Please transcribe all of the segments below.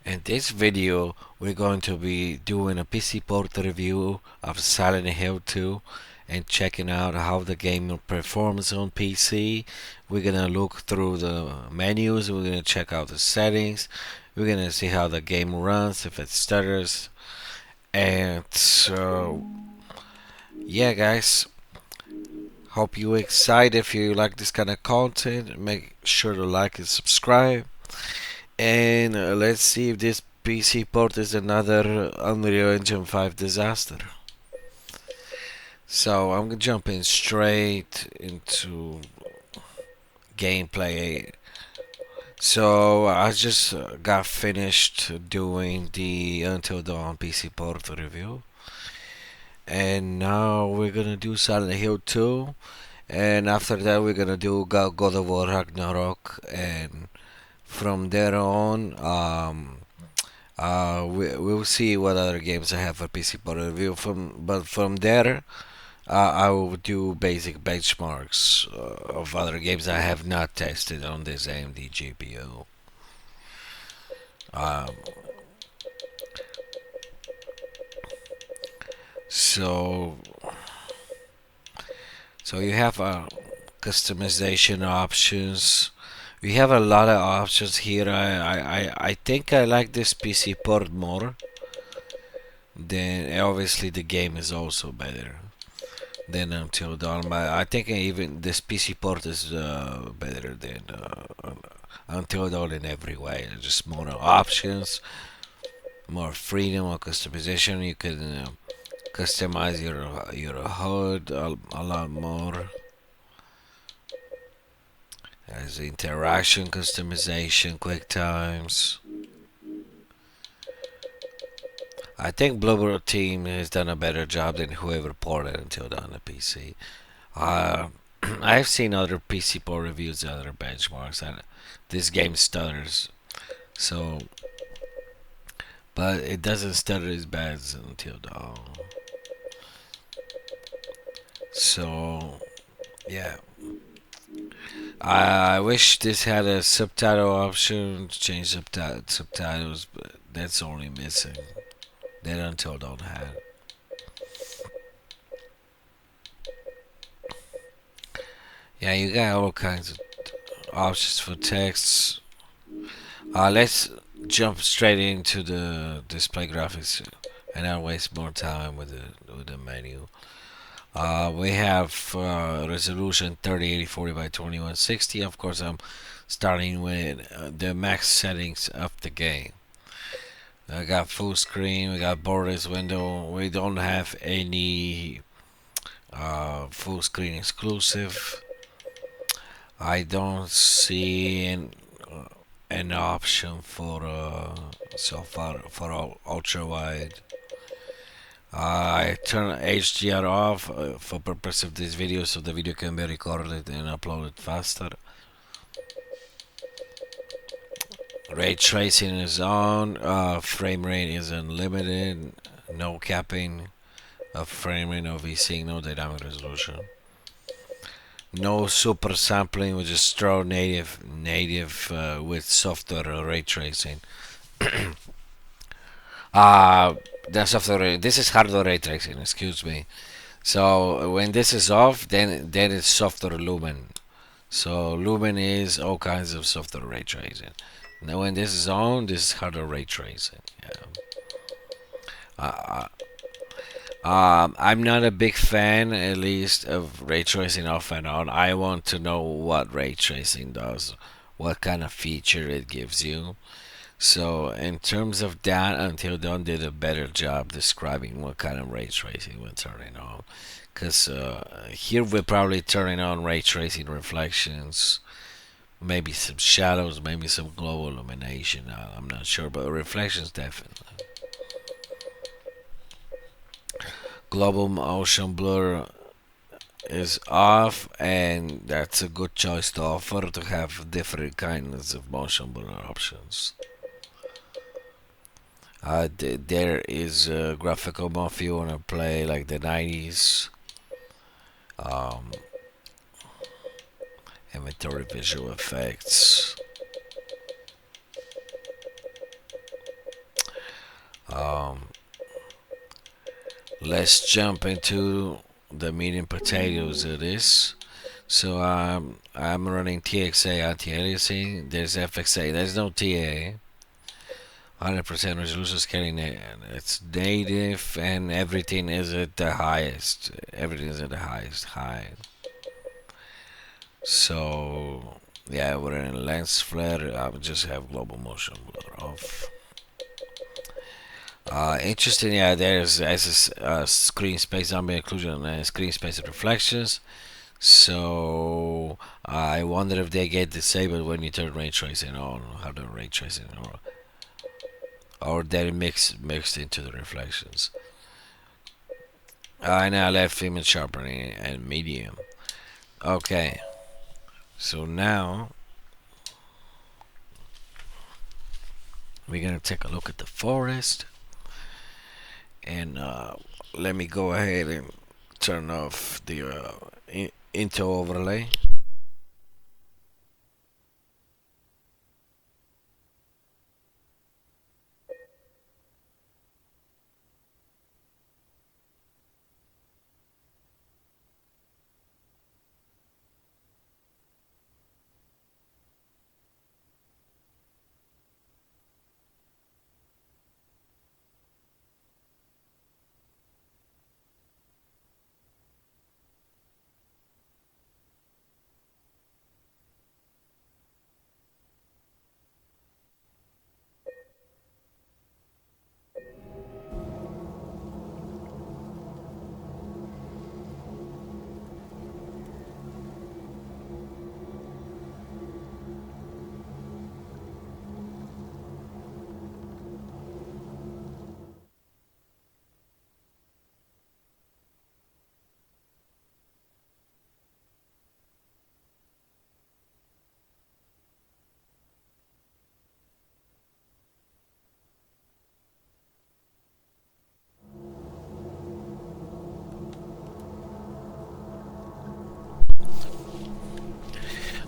In this video, we're going to be doing a PC port review of Silent Hill 2 and checking out how the game performs on PC. We're gonna look through the menus, we're gonna check out the settings, we're gonna see how the game runs, if it stutters. And so, yeah, guys, hope you excited. If you like this kind of content, make sure to like and subscribe. And let's see if this PC port is another Unreal Engine 5 disaster. So I'm jumping straight into gameplay. So I just got finished doing the Until Dawn PC port review. And now we're gonna do Silent Hill 2. And after that we're gonna do God of War Ragnarok. And from there on, we'll see what other games I have for PC port review. But from there, I will do basic benchmarks of other games I have not tested on this AMD GPU. Um, so, so you have customization options. We have a lot of options here. I think I like this PC port more. Then obviously the game is also better than Until Dawn, but I think even this PC port is better than Until Dawn in every way. Just more options, more freedom of customization. You can customize your HUD a lot more. There's interaction customization, quick times. I think Bloober Team has done a better job than whoever ported Until Dawn on the PC. I've seen other PC port reviews, other benchmarks, and this game stutters. So, but it doesn't stutter as bad as Until Dawn. So, yeah. I wish this had a subtitle option, change subtitles, but that's only missing. That Until Dawn had. Yeah, you got all kinds of options for texts. Let's jump straight into the display graphics and not waste more time with the menu. We have resolution 3080 by 2160. Of course, I'm starting with the max settings of the game. I got full screen. We got borders window. We don't have any full screen exclusive. I don't see an option for so far for ultra wide. I turn HDR off for purpose of this video, so the video can be recorded and uploaded faster. Ray tracing is on. Frame rate is unlimited. No capping of frame rate, no VC, no dynamic resolution. No super sampling, we just throw native with software ray tracing. The software, this is hardware ray tracing, excuse me. So when this is off, then it's software lumen. So lumen is all kinds of software ray tracing. Now when this is on, this is hardware ray tracing. Yeah. I'm not a big fan, at least, of ray tracing off and on. I want to know what ray tracing does, what kind of feature it gives you. So, in terms of that, Until Dawn did a better job describing what kind of ray tracing we're turning on. Because here we're probably turning on ray tracing reflections, maybe some shadows, maybe some global illumination. I'm not sure, but reflections definitely. Global motion blur is off, and that's a good choice to offer to have different kinds of motion blur options. There is a graphical mode if you want to play like the 90s. Inventory visual effects. Um, let's jump into the meat and potatoes of this. So I'm running TXA anti-aliasing. There's FXA. There's no TA. 100% resolution scaling. It's native and everything is at the highest. Everything is at the highest high. So yeah, we're in lens flare. I would just have global motion blur off. Interesting, yeah. There's screen space ambient occlusion and screen space reflections. So I wonder if they get disabled when you turn ray tracing on. How the ray tracing or they're mixed into the reflections. I now left image sharpening and medium. Okay, so now we're gonna take a look at the forest, and let me go ahead and turn off the Intel overlay.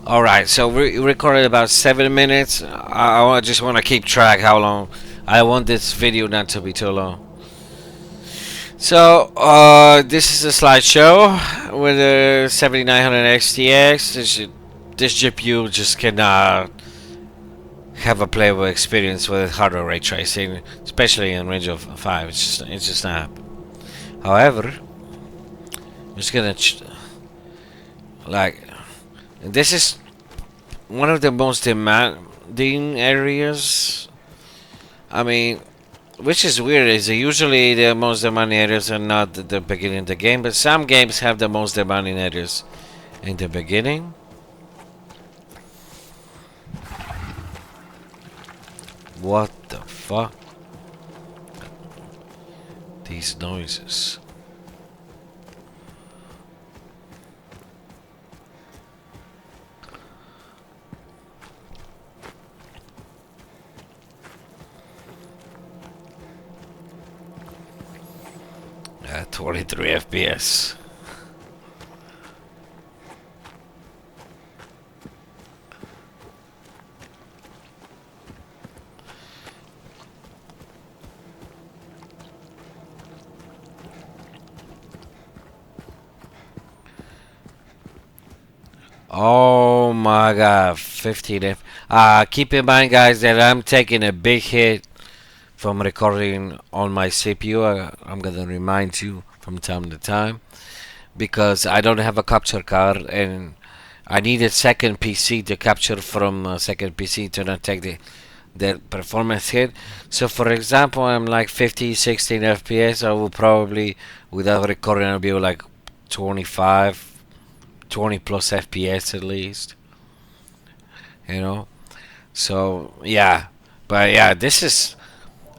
All right, so we recorded about 7 minutes. I just want to keep track how long. I want this video not to be too long. So this is a slideshow with a 7900 XTX. This GPU just cannot have a playable experience with hardware ray tracing, especially in range of 5. It's just not. However, I'm just gonna like. This is one of the most demanding areas. I mean, which is weird, is usually the most demanding areas are not the beginning of the game, but some games have the most demanding areas in the beginning. What the fuck? These noises. 23 FPS. Oh my god, 15 F. Keep in mind, guys, that I'm taking a big hit from recording on my CPU. I'm gonna remind you from time to time because I don't have a capture card and I need a second PC to capture from a second PC to not take the performance hit. So for example, I'm like 50, 16 FPS. I will probably, without recording, I'll be like 25, 20 plus FPS at least. You know? So, yeah. But yeah, this is.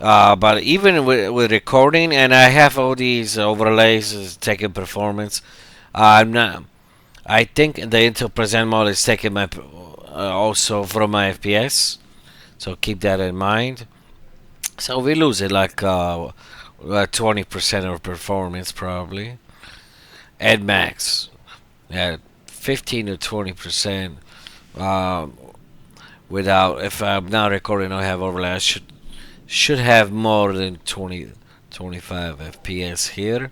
But even with recording, and I have all these overlays taking performance, I'm not. I think the Intel Present mode is taking my also from my FPS, so keep that in mind. So we lose it like 20% of performance probably at max. Yeah, 15 to 20%. Um, Without, if I'm not recording, I have overlay. I should have more than 25 FPS here.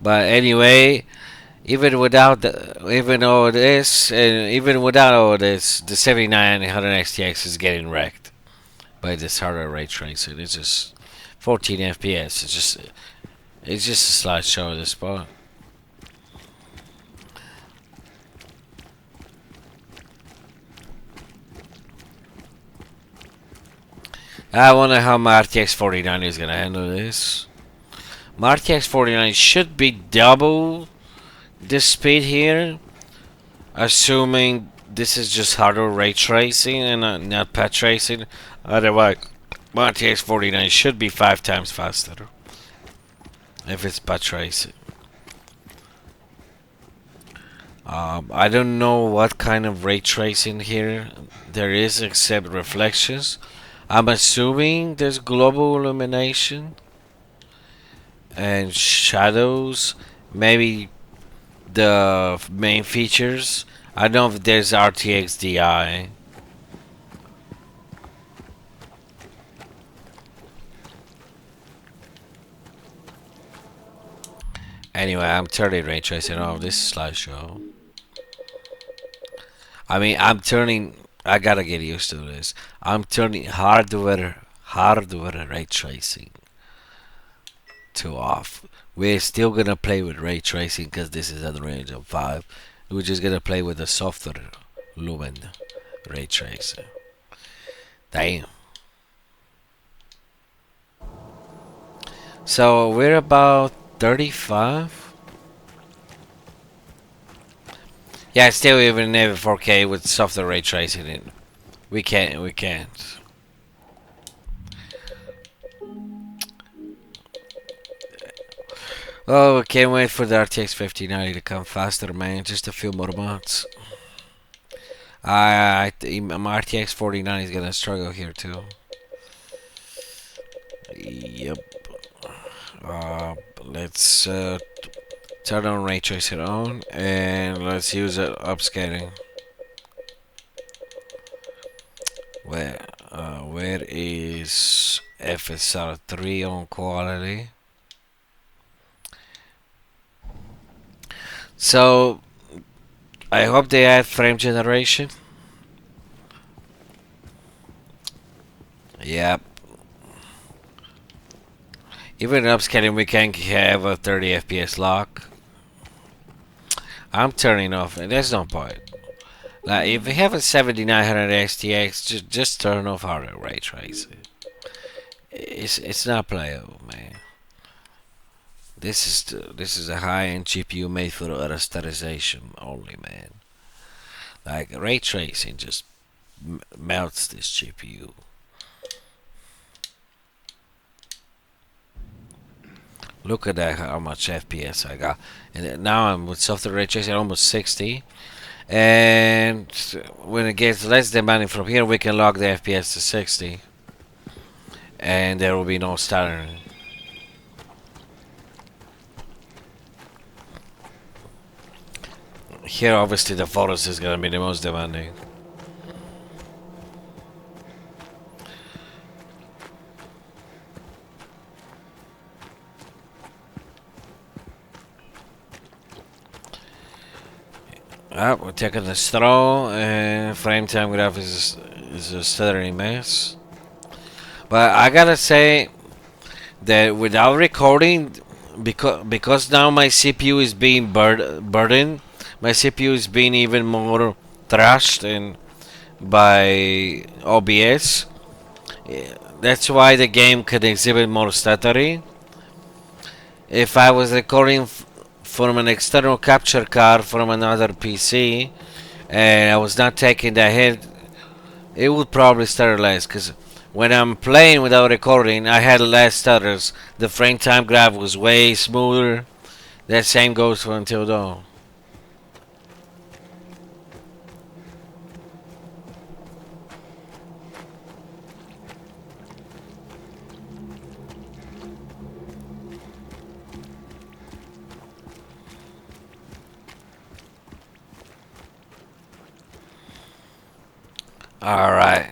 But anyway, even all this, and even without all this, the 7900 XTX is getting wrecked by this harder ray tracing. It's just 14 FPS. It's just a slideshow at this point. I wonder how my RTX 49 is gonna handle this. My RTX 49 should be double the speed here, assuming this is just hardware ray tracing and not path tracing. Otherwise, my RTX 49 should be 5 times faster if it's path tracing. I don't know what kind of ray tracing here there is except reflections. I'm assuming there's global illumination and shadows, maybe the main features. I don't know if there's RTX DI. Anyway, I'm turning ray tracing off this slideshow. I mean, I gotta get used to this. I'm turning hardware ray tracing to off. We're still gonna play with ray tracing because this is at the range of 5. We're just gonna play with the softer lumen ray tracing. Damn. So we're about 35. Yeah, still even 4K with softer ray tracing in. We can't. Oh, we can't wait for the RTX 5090 to come faster, man. Just a few more months. My RTX 49 is gonna struggle here too. Yep. Let's turn on ray tracing on and let's use it upscaling. Where is FSR3 on quality? So I hope they add frame generation. Yep. Even upscaling, we can have a 30 FPS lock. I'm turning off, and there's no point. Like, if you have a 7900 XTX, just turn off hardware ray tracing. It's not playable, man. This is a high-end GPU made for rasterization only, man. Like, ray tracing just melts this GPU. Look at that, how much FPS I got. And now I'm with software ray tracing almost 60. And when it gets less demanding from here, we can lock the FPS to 60. And there will be no stuttering. Here, obviously, the photos is gonna be the most demanding. We're taking the straw, and frame time graph is a stuttering mess. But I gotta say that without recording, because now my CPU is being burdened, my CPU is being even more trashed and by OBS. That's why the game could exhibit more stuttering. If I was recording from an external capture card from another PC and I was not taking the hit, it would probably stutter less. Because when I'm playing without recording, I had less stutters. The frame time graph was way smoother. That same goes for Until Dawn. Alright.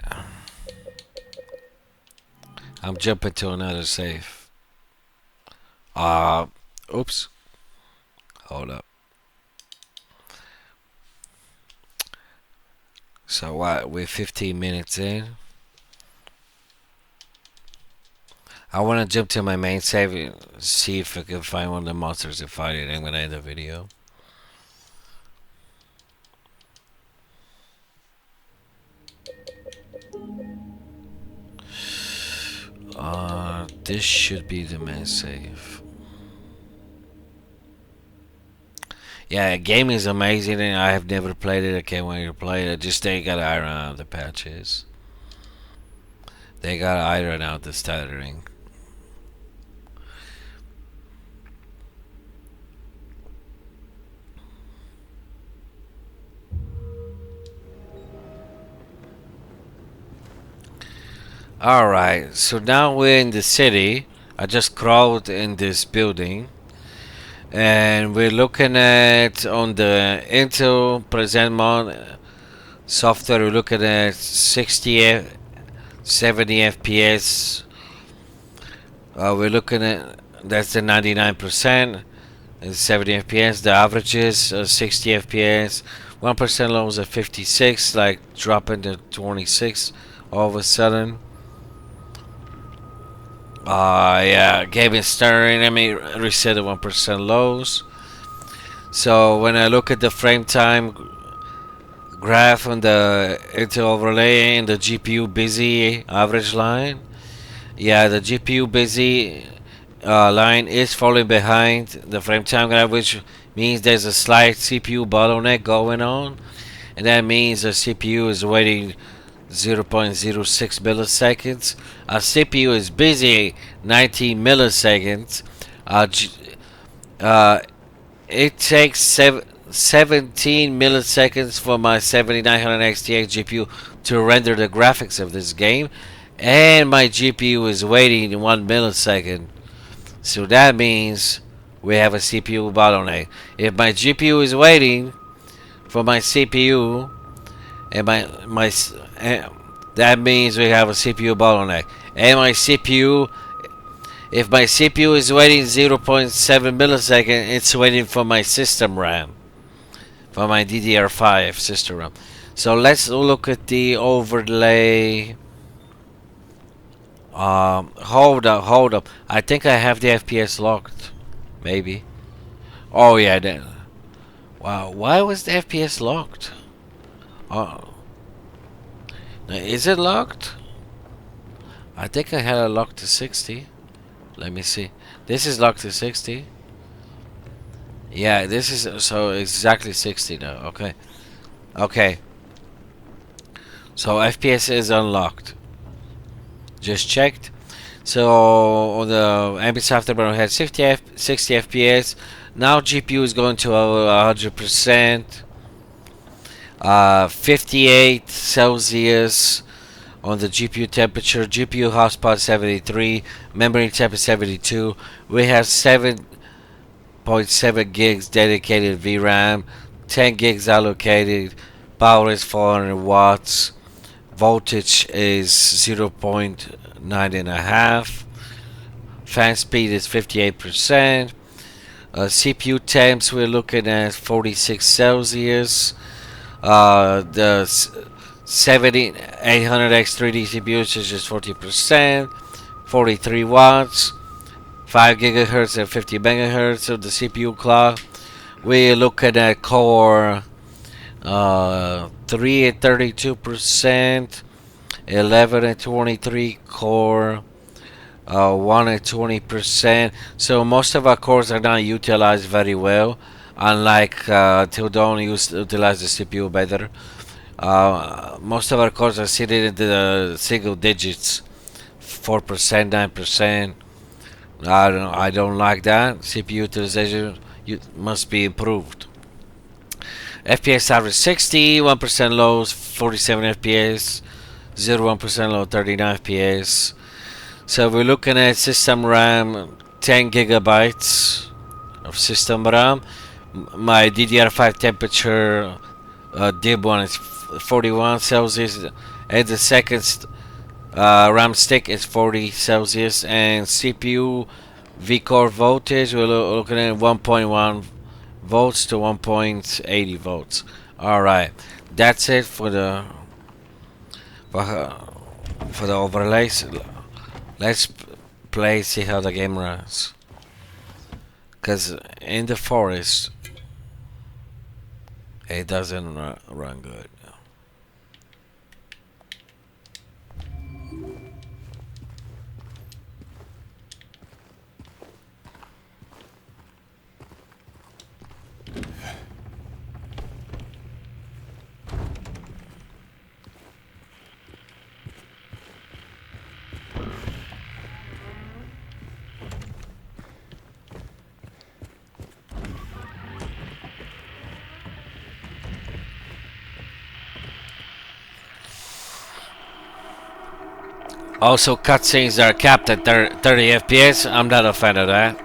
I'm jumping to another save. Uh, oops. Hold up. So what? We're 15 minutes in. I want to jump to my main save and see if I can find one of the monsters to fight it. I'm gonna end the video. This should be the main save. Yeah, game is amazing and I have never played it. I can't wait to play it. Just they gotta iron out the patches. They gotta iron out the stuttering. Alright, so now we're in the city. I just crawled in this building. And we're looking at on the Intel present software, we're looking at 60 70 FPS. We're looking at that's the 99% and 70 FPS. The average is 60 FPS. 1% low is at 56, like dropping to 26 all of a sudden. Yeah, game is starting. Let me reset the 1% lows. So when I look at the frame time graph on the Intel overlay and the GPU busy average line, yeah, the GPU busy line is falling behind the frame time graph, which means there's a slight CPU bottleneck going on, and that means the CPU is waiting 0.06 milliseconds. Our CPU is busy 19 milliseconds. It takes 17 milliseconds for my 7900 XTX GPU to render the graphics of this game, and my GPU is waiting 1 millisecond. So that means we have a CPU bottleneck. If my GPU is waiting for my CPU, and that means we have a CPU bottleneck. And my CPU, if my CPU is waiting 0.7 millisecond, it's waiting for my system RAM, for my DDR5 system RAM. So let's look at the overlay. Hold up. I think I have the FPS locked. Maybe. Oh yeah, then. Wow, why was the FPS locked? Oh. Is it locked? I think I had it locked to 60. Let me see. This is locked to 60. Yeah, this is so exactly 60 now. Okay. Okay. So FPS is unlocked. Just checked. So on the AMD software we had 60 FPS. Now GPU is going to 100%. 58 Celsius on the GPU temperature. GPU hotspot 73. Memory temp is 72. We have 7.7 gigs dedicated VRAM. 10 gigs allocated. Power is 400 watts. Voltage is 0.9 and a half. Fan speed is 58%. CPU temps we're looking at 46 Celsius. The 7800X3D CPU is just 40%. 43 watts. 5 gigahertz and 50 megahertz of the CPU clock. We're looking at Core 3 at 32%, 11 at 23 core, 1 at 20%. So most of our cores are not utilized very well, unlike till Dawn used to utilize the CPU better. Most of our cores are sitting in the single digits, 4%, 9%. I don't like that. CPU utilization must be improved. FPS average 60, 1% lows, 47 FPS, 0.1% low, 39 FPS. So we're looking at system RAM, 10 gigabytes of system RAM. My DDR5 temperature, DIB one is 41 Celsius, and the second RAM stick is 40 Celsius, and CPU V-core voltage we're looking at 1.1 volts to 1.80 volts. All right, that's it for the overlays. Let's play, see how the game runs. Cause in the forest, it doesn't run good. Also, cutscenes are capped at 30 FPS. I'm not a fan of that.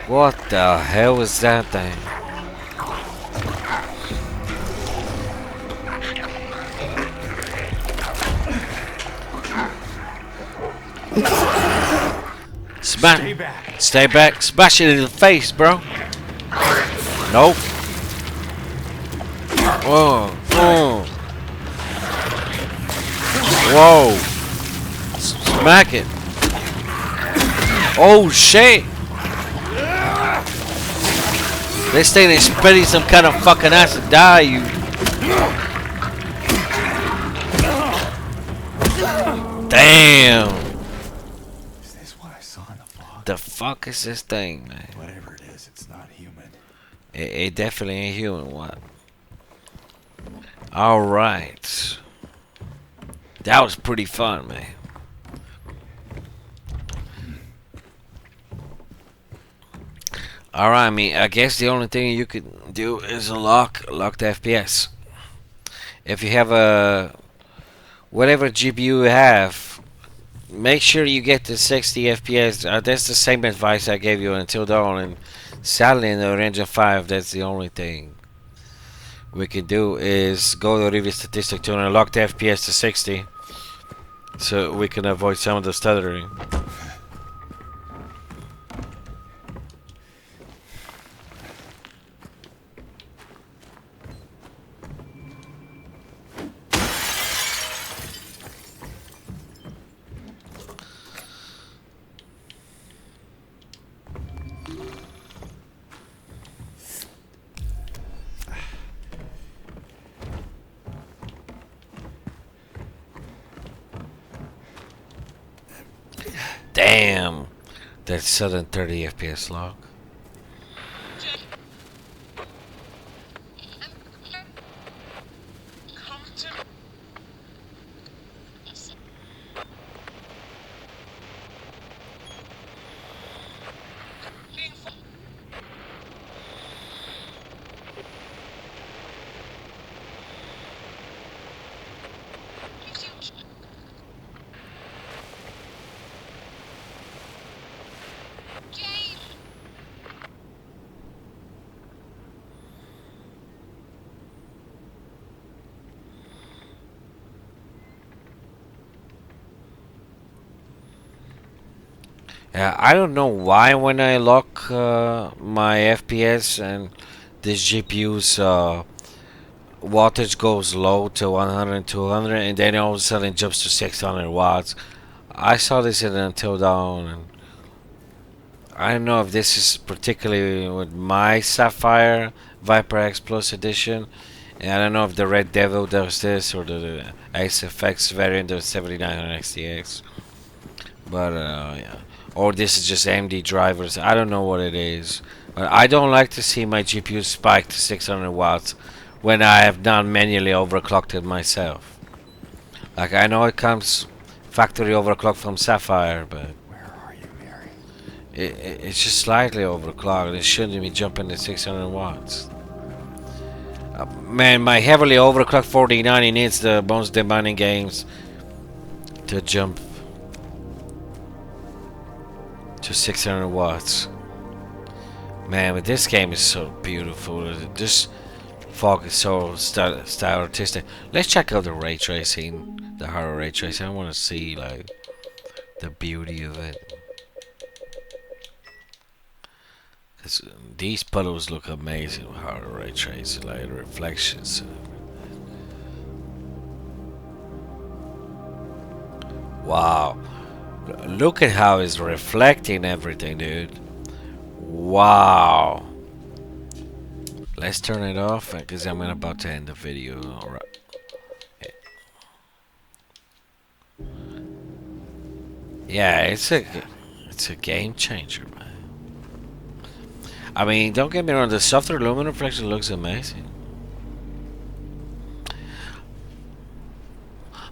What the hell is that thing? Stay back. Stay back. Smash it in the face, bro. Nope. Whoa. Whoa. Whoa. Smack it. Oh shit. This thing is spitting some kind of fucking acid. Die, you. Damn. The fuck is this thing, man? Whatever it is, it's not human. It definitely ain't human. What? All right. That was pretty fun, man. All right, I guess the only thing you could do is lock the FPS. If you have a whatever GPU you have. Make sure you get to 60 FPS. That's the same advice I gave you until dawn. And sadly, in the range of 5, that's the only thing we can do is go to review statistic to and lock the FPS to 60, so we can avoid some of the stuttering. Damn, that's sudden 30 FPS lock. I don't know why when I lock my FPS and this GPU's wattage goes low to 100, 200, and then all of a sudden jumps to 600 watts. I saw this in Until Dawn, and I don't know if this is particularly with my Sapphire Viper X Plus edition, and I don't know if the Red Devil does this or the XFX variant of 7900 XTX, but yeah. Or this is just AMD drivers. I don't know what it is. But I don't like to see my GPU spike to 600 watts when I have not manually overclocked it myself. Like, I know it comes factory overclocked from Sapphire, but Where are you, Mary? it's just slightly overclocked. It shouldn't be jumping to 600 watts. Man, my heavily overclocked 4090 needs the most demanding games to jump to 600 watts. Man, but this game is so beautiful. This fog is so style artistic. Let's check out the ray tracing, the hard ray tracing. I want to see like the beauty of it. Cause these puddles look amazing with hard ray tracing, like the reflections. Wow, look at how it's reflecting everything, dude. Wow. Let's turn it off because I'm about to end the video. Alright. Yeah, it's a game changer, man. I mean, don't get me wrong, the softer lumen reflection looks amazing.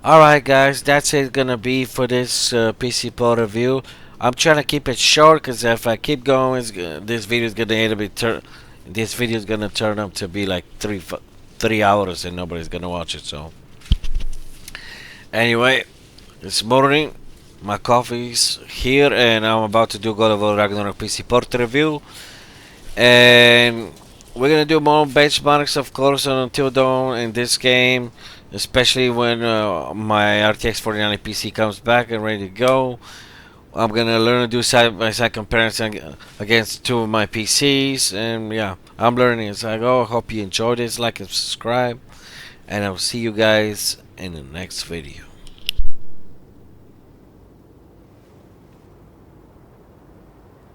Alright guys, that's it gonna be for this PC Pod review. I'm trying to keep it short because if I keep going, this video is gonna end up this video is gonna turn up to be like 3 hours and nobody's gonna watch it. So anyway, it's morning. My coffee's here, and I'm about to do God of War Ragnarok PC port review. And we're gonna do more benchmarks, of course, on Until Dawn in this game, especially when my RTX 4090 PC comes back and ready to go. I'm gonna learn to do side-by-side comparison against two of my PCs, and yeah, I'm learning as I go. Hope you enjoyed this. Like and subscribe, and I'll see you guys in the next video.